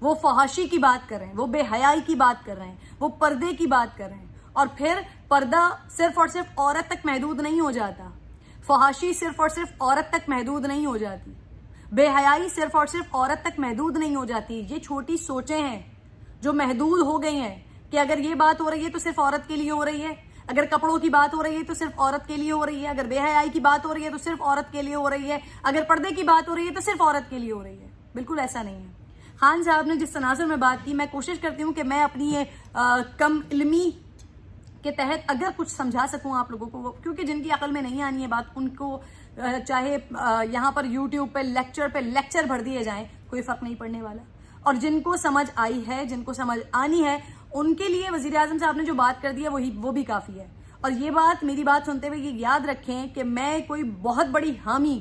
وہ فحاشی کی بات کر رہے ہیں, وہ بے حیائی کی بات کر رہے ہیں, وہ پردے کی بات کر رہے ہیں. اور پھر پردہ صرف اور صرف عورت تک محدود نہیں ہو جاتا, فحاشی صرف اور صرف عورت تک محدود نہیں ہو جاتی, بے حیائی صرف اور صرف عورت تک محدود نہیں ہو جاتی. یہ چھوٹی سوچیں ہیں جو محدود ہو گئی ہیں کہ اگر یہ بات ہو رہی ہے تو صرف عورت کے لیے ہو رہی ہے, اگر کپڑوں کی بات ہو رہی ہے تو صرف عورت کے لیے ہو رہی ہے, اگر بے حیائی کی بات ہو رہی ہے تو صرف عورت کے لیے ہو رہی ہے, اگر پردے کی بات ہو رہی ہے تو صرف عورت کے لیے ہو رہی ہے. بالکل ایسا نہیں ہے. خان صاحب نے جس تناظر میں بات کی, میں کوشش کرتی ہوں کہ میں اپنی کم علمی کے تحت اگر کچھ سمجھا سکوں آپ لوگوں کو, کیونکہ جن کی عقل میں نہیں آنی ہے بات, ان کو چاہے یہاں پر یوٹیوب پہ لیکچر بھر دیے جائیں, کوئی فرق نہیں پڑنے والا. اور جن کو سمجھ آئی ہے, جن کو سمجھ آنی ہے, ان کے لیے وزیر اعظم صاحب نے جو بات کر دی ہے وہ بھی کافی ہے. اور یہ بات, میری بات سنتے ہوئے یہ یاد رکھیں کہ میں کوئی بہت بڑی حامی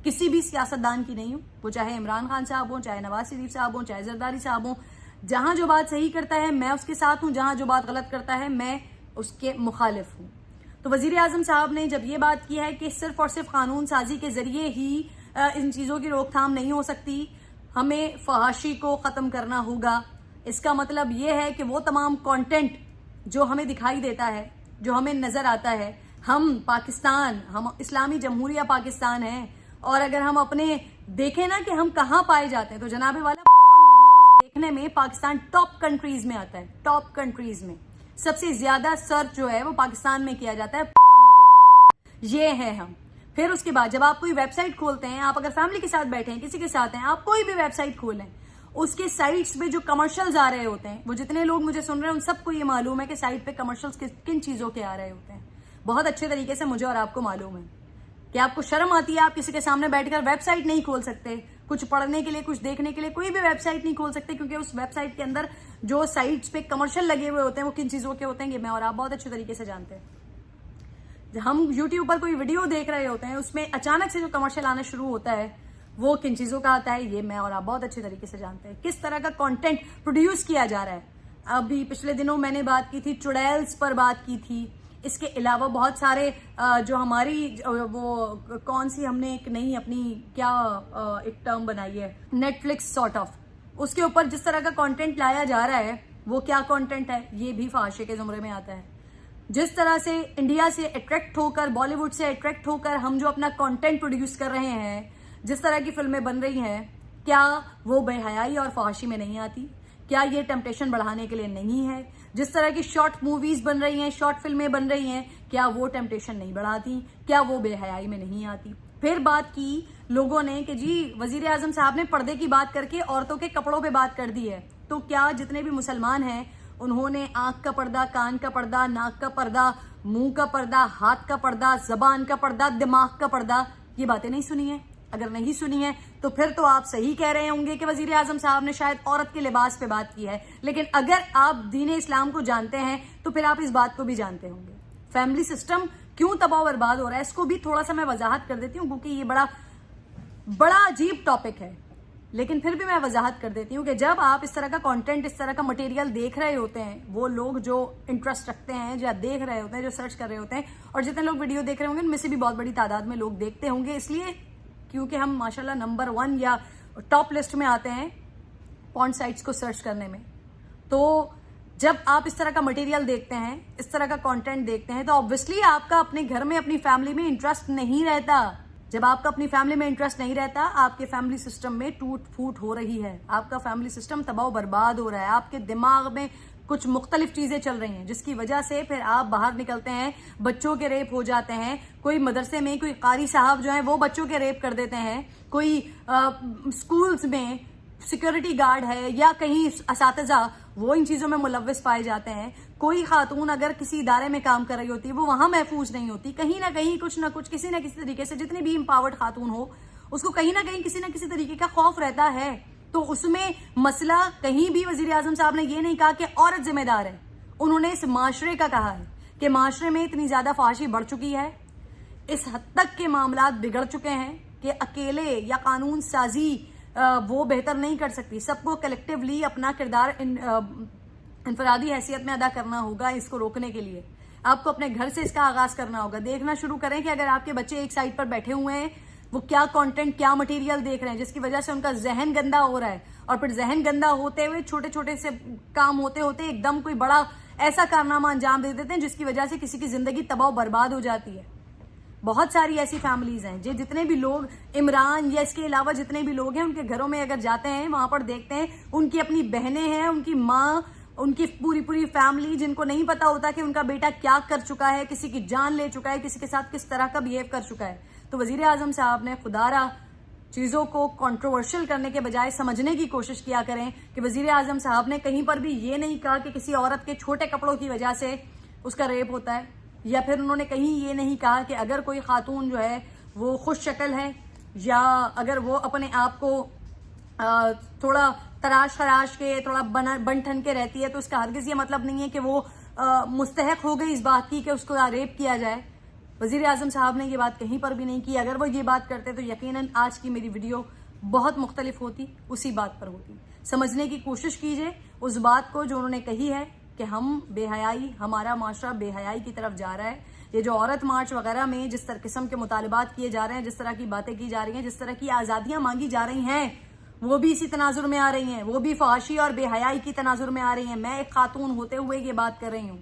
کسی بھی سیاستدان کی نہیں ہوں, وہ چاہے عمران خان صاحب ہوں, چاہے نواز شریف صاحب ہوں, چاہے زرداری صاحب ہوں. جہاں جو بات صحیح کرتا ہے میں اس کے ساتھ ہوں, جہاں جو بات غلط کرتا ہے میں اس کے مخالف ہوں. تو وزیر اعظم صاحب نے جب یہ بات کی ہے کہ صرف اور صرف قانون سازی کے ذریعے ہی ان چیزوں کی روک تھام نہیں ہو سکتی, ہمیں فحاشی کو ختم کرنا ہوگا. اس کا مطلب یہ ہے کہ وہ تمام کانٹینٹ جو ہمیں دکھائی دیتا ہے, جو ہمیں نظر آتا ہے, ہم پاکستان, ہم اسلامی جمہوریہ پاکستان ہیں, اور اگر ہم اپنے دیکھیں نا کہ ہم کہاں پائے جاتے ہیں تو جناب والا پورن ویڈیوز دیکھنے میں پاکستان ٹاپ کنٹریز میں آتا ہے. ٹاپ کنٹریز میں سب سے زیادہ سرچ جو ہے وہ پاکستان میں کیا جاتا ہے پورن مٹیریل. یہ ہے ہم. پھر اس کے بعد جب آپ کوئی ویب سائٹ کھولتے ہیں, آپ اگر فیملی کے ساتھ بیٹھے ہیں, کسی کے ساتھ ہیں, آپ کوئی بھی ویب سائٹ کھولیں, اس کے سائٹس پہ جو کمرشلز آ رہے ہوتے ہیں, وہ جتنے لوگ مجھے سن رہے ہیں ان سب کو یہ معلوم ہے کہ سائٹ پہ کمرشلز کن چیزوں کے آ رہے ہوتے ہیں. بہت اچھے طریقے سے مجھے اور آپ کو معلوم ہے کہ آپ کو شرم آتی ہے, آپ کسی کے سامنے بیٹھ کر ویب سائٹ نہیں کھول سکتے, کچھ پڑھنے کے لیے, کچھ دیکھنے کے لیے کوئی بھی ویب سائٹ نہیں کھول سکتے, کیونکہ اس ویب سائٹ کے اندر جو سائٹس پہ کمرشل لگے ہوئے ہوتے ہیں وہ کن چیزوں کے ہوتے ہیں یہ میں اور آپ بہت اچھے طریقے سے جانتے ہیں. ہم یوٹیوب پر کوئی ویڈیو دیکھ رہے ہوتے ہیں, اس میں اچانک سے جو کمرشل آنا شروع ہوتا ہے وہ کن چیزوں کا آتا ہے یہ میں اور آپ بہت اچھے طریقے سے جانتے ہیں. کس طرح کا کانٹینٹ پروڈیوس کیا جا رہا ہے. ابھی پچھلے دنوں میں نے بات کی تھی, چڑیلز پر بات کی تھی. اس کے علاوہ بہت سارے جو ہماری وہ کون سی ہم نے ایک نئی اپنی کیا ایک ٹرم بنائی ہے, نیٹ فلکس سارٹ آف, اس کے اوپر جس طرح کا کانٹینٹ لایا جا رہا ہے وہ کیا کانٹینٹ ہے, یہ بھی فحاشی کے زمرے میں آتا ہے. جس طرح سے انڈیا سے اٹریکٹ ہو کر, بالی ووڈ سے اٹریکٹ ہو کر ہم جو اپنا کانٹینٹ پروڈیوس کر رہے ہیں, جس طرح کی فلمیں بن رہی ہیں, کیا وہ بے حیائی اور فحاشی میں نہیں آتی؟ کیا یہ ٹیمپٹیشن بڑھانے کے لیے نہیں ہے؟ جس طرح کی شارٹ موویز بن رہی ہیں, شارٹ فلمیں بن رہی ہیں, کیا وہ ٹیمپٹیشن نہیں بڑھاتی؟ کیا وہ بے حیائی میں نہیں آتی؟ پھر بات کی لوگوں نے کہ جی وزیر اعظم صاحب نے پردے کی بات کر کے عورتوں کے کپڑوں پہ بات کر دی ہے, تو کیا جتنے بھی مسلمان ہیں انہوں نے آنکھ کا پردہ, کان کا پردہ, ناک کا پردہ, منہ کا پردہ, ہاتھ کا پردہ, زبان کا پردہ, دماغ کا پردہ, یہ باتیں نہیں سنی ہیں؟ اگر نہیں سنی ہے تو پھر تو آپ صحیح کہہ رہے ہوں گے کہ وزیر اعظم صاحب نے شاید عورت کے لباس پہ بات کی ہے, لیکن اگر آپ دین اسلام کو جانتے ہیں تو پھر آپ اس بات کو بھی جانتے ہوں گے. فیملی سسٹم کیوں تباہ و برباد ہو رہا ہے, اس کو بھی تھوڑا سا میں وضاحت کر دیتی ہوں, کیونکہ یہ بڑا عجیب ٹاپک ہے, لیکن پھر بھی میں وضاحت کر دیتی ہوں کہ جب آپ اس طرح کا کانٹینٹ, اس طرح کا مٹیریل دیکھ رہے ہوتے ہیں, وہ لوگ جو انٹرسٹ رکھتے ہیں, جو دیکھ رہے ہوتے ہیں, جو سرچ کر رہے ہوتے ہیں, اور جتنے لوگ ویڈیو دیکھ رہے ہوں گے ان میں سے بھی بہت بڑی تعداد میں لوگ دیکھتے ہوں گے, اس لیے کیونکہ ہم ماشاءاللہ نمبر 1 یا ٹاپ لسٹ میں آتے ہیں پورن سائٹس کو سرچ کرنے میں. تو جب آپ اس طرح کا مٹیریل دیکھتے ہیں, اس طرح کا کانٹینٹ دیکھتے ہیں, تو آبویسلی آپ کا اپنے گھر میں, اپنی فیملی میں انٹرسٹ نہیں رہتا. جب آپ کا اپنی فیملی میں انٹرسٹ نہیں رہتا, آپ کے فیملی سسٹم میں ٹوٹ پھوٹ ہو رہی ہے, آپ کا فیملی سسٹم تباہ و برباد ہو رہا ہے, آپ کے دماغ میں کچھ مختلف چیزیں چل رہی ہیں, جس کی وجہ سے پھر آپ باہر نکلتے ہیں, بچوں کے ریپ ہو جاتے ہیں, کوئی مدرسے میں کوئی قاری صاحب جو ہیں وہ بچوں کے ریپ کر دیتے ہیں, کوئی اسکولز میں سیکورٹی گارڈ ہے یا کہیں اساتذہ وہ ان چیزوں میں ملوث پائے جاتے ہیں, کوئی خاتون اگر کسی ادارے میں کام کر رہی ہوتی ہے وہ وہاں محفوظ نہیں ہوتی, کہیں نہ کہیں کچھ نہ کچھ کسی نہ کسی طریقے سے, جتنی بھی امپاورڈ خاتون ہو اس کو کہیں نہ کہیں کسی نہ کسی طریقے کا خوف رہتا ہے. تو اس میں مسئلہ کہیں بھی وزیر اعظم صاحب نے یہ نہیں کہا کہ عورت ذمہ دار ہے, انہوں نے اس معاشرے کا کہا ہے کہ معاشرے میں اتنی زیادہ فحاشی بڑھ چکی ہے, اس حد تک کے معاملات بگڑ چکے ہیں کہ اکیلے یا قانون سازی وہ بہتر نہیں کر سکتی, سب کو کلیکٹیولی اپنا کردار انفرادی حیثیت میں ادا کرنا ہوگا. اس کو روکنے کے لیے آپ کو اپنے گھر سے اس کا آغاز کرنا ہوگا. دیکھنا شروع کریں کہ اگر آپ کے بچے ایک سائڈ پر بیٹھے ہوئے ہیں وہ کیا کانٹینٹ کیا مٹیریل دیکھ رہے ہیں جس کی وجہ سے ان کا ذہن گندا ہو رہا ہے، اور پھر ذہن گندا ہوتے ہوئے چھوٹے چھوٹے سے کام ہوتے ہوتے ایک دم کوئی بڑا ایسا کارنامہ انجام دے دیتے ہیں جس کی وجہ سے کسی کی زندگی تباہ و برباد ہو جاتی ہے. بہت ساری ایسی فیملیز ہیں جتنے بھی لوگ عمران یا اس کے علاوہ جتنے بھی لوگ ہیں ان کے گھروں میں اگر جاتے ہیں وہاں پر دیکھتے ہیں ان کی اپنی بہنیں ہیں، ان کی ماں، ان کی پوری فیملی جن کو نہیں پتا ہوتا کہ ان کا بیٹا کیا کر چکا ہے، کسی کی جان لے چکا ہے، کسی کے ساتھ کس طرح کا بہیو کر چکا ہے. تو وزیر اعظم صاحب نے خدا را چیزوں کو کنٹروورشل کرنے کے بجائے سمجھنے کی کوشش کیا کریں کہ وزیر اعظم صاحب نے کہیں پر بھی یہ نہیں کہا کہ کسی عورت کے چھوٹے کپڑوں کی وجہ سے اس کا ریپ ہوتا ہے، یا پھر انہوں نے کہیں یہ نہیں کہا کہ اگر کوئی خاتون جو ہے وہ خوش شکل ہے یا اگر وہ اپنے آپ کو تھوڑا تراش خراش کے تھوڑا بن ٹھن کے رہتی ہے تو اس کا ہرگز یہ مطلب نہیں ہے کہ وہ مستحق ہو گئی اس بات کی کہ اس کو ریپ کیا جائے. وزیر اعظم صاحب نے یہ بات کہیں پر بھی نہیں کی. اگر وہ یہ بات کرتے تو یقیناً آج کی میری ویڈیو بہت مختلف ہوتی، اسی بات پر ہوتی. سمجھنے کی کوشش کیجئے اس بات کو جو انہوں نے کہی ہے کہ ہم بے حیائی، ہمارا معاشرہ بے حیائی کی طرف جا رہا ہے. یہ جو عورت مارچ وغیرہ میں جس طرح قسم کے مطالبات کیے جا رہے ہیں، جس طرح کی باتیں کی جا رہی ہیں، جس طرح کی آزادیاں مانگی جا رہی ہیں، وہ بھی اسی تناظر میں آ رہی ہیں، وہ بھی فحاشی اور بے حیائی کی تناظر میں آ رہی ہیں. میں ایک خاتون ہوتے ہوئے یہ بات کر رہی ہوں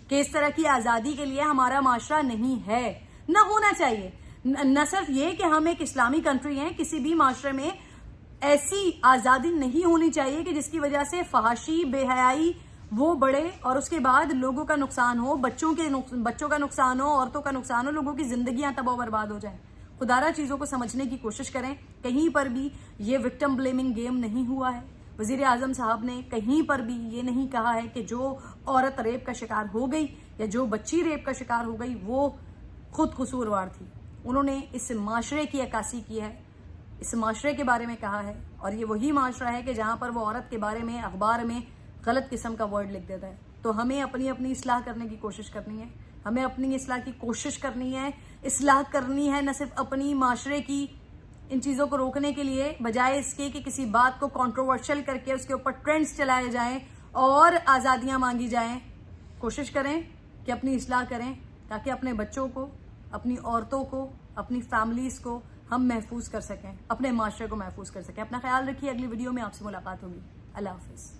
کہ اس طرح کی آزادی کے لیے ہمارا معاشرہ نہیں ہے، نہ ہونا چاہیے. نہ صرف یہ کہ ہم ایک اسلامی کنٹری ہیں، کسی بھی معاشرے میں ایسی آزادی نہیں ہونی چاہیے کہ جس کی وجہ سے فحاشی، بے حیائی وہ بڑھے اور اس کے بعد لوگوں کا نقصان ہو، بچوں کا نقصان ہو، عورتوں کا نقصان ہو، لوگوں کی زندگیاں تباہ و برباد ہو جائیں. خدارہ چیزوں کو سمجھنے کی کوشش کریں. کہیں پر بھی یہ وکٹم بلیمنگ گیم نہیں ہوا ہے. وزیر اعظم صاحب نے کہیں پر بھی یہ نہیں کہا ہے کہ جو عورت ریپ کا شکار ہو گئی یا جو بچی ریپ کا شکار ہو گئی وہ خود قصوروار تھی. انہوں نے اس معاشرے کی عکاسی کی ہے، اس معاشرے کے بارے میں کہا ہے، اور یہ وہی معاشرہ ہے کہ جہاں پر وہ عورت کے بارے میں اخبار میں غلط قسم کا ورڈ لکھ دیتا ہے. تو ہمیں اپنی اصلاح کرنے کی کوشش کرنی ہے، ہمیں اپنی اصلاح کی کوشش کرنی ہے. اصلاح کرنی ہے نہ صرف اپنی معاشرے کی ان چیزوں کو روکنے کے لیے، بجائے اس کے کہ کسی بات کو کنٹروورشل کر کے اس کے اوپر ٹرینڈز چلائے جائیں اور آزادیاں مانگی جائیں. کوشش کریں کہ اپنی اصلاح کریں تاکہ اپنے بچوں کو، اپنی عورتوں کو، اپنی فیملیز کو ہم محفوظ کر سکیں، اپنے معاشرے کو محفوظ کر سکیں. اپنا خیال رکھیے. اگلی ویڈیو میں آپ سے ملاقات ہوگی. اللہ حافظ.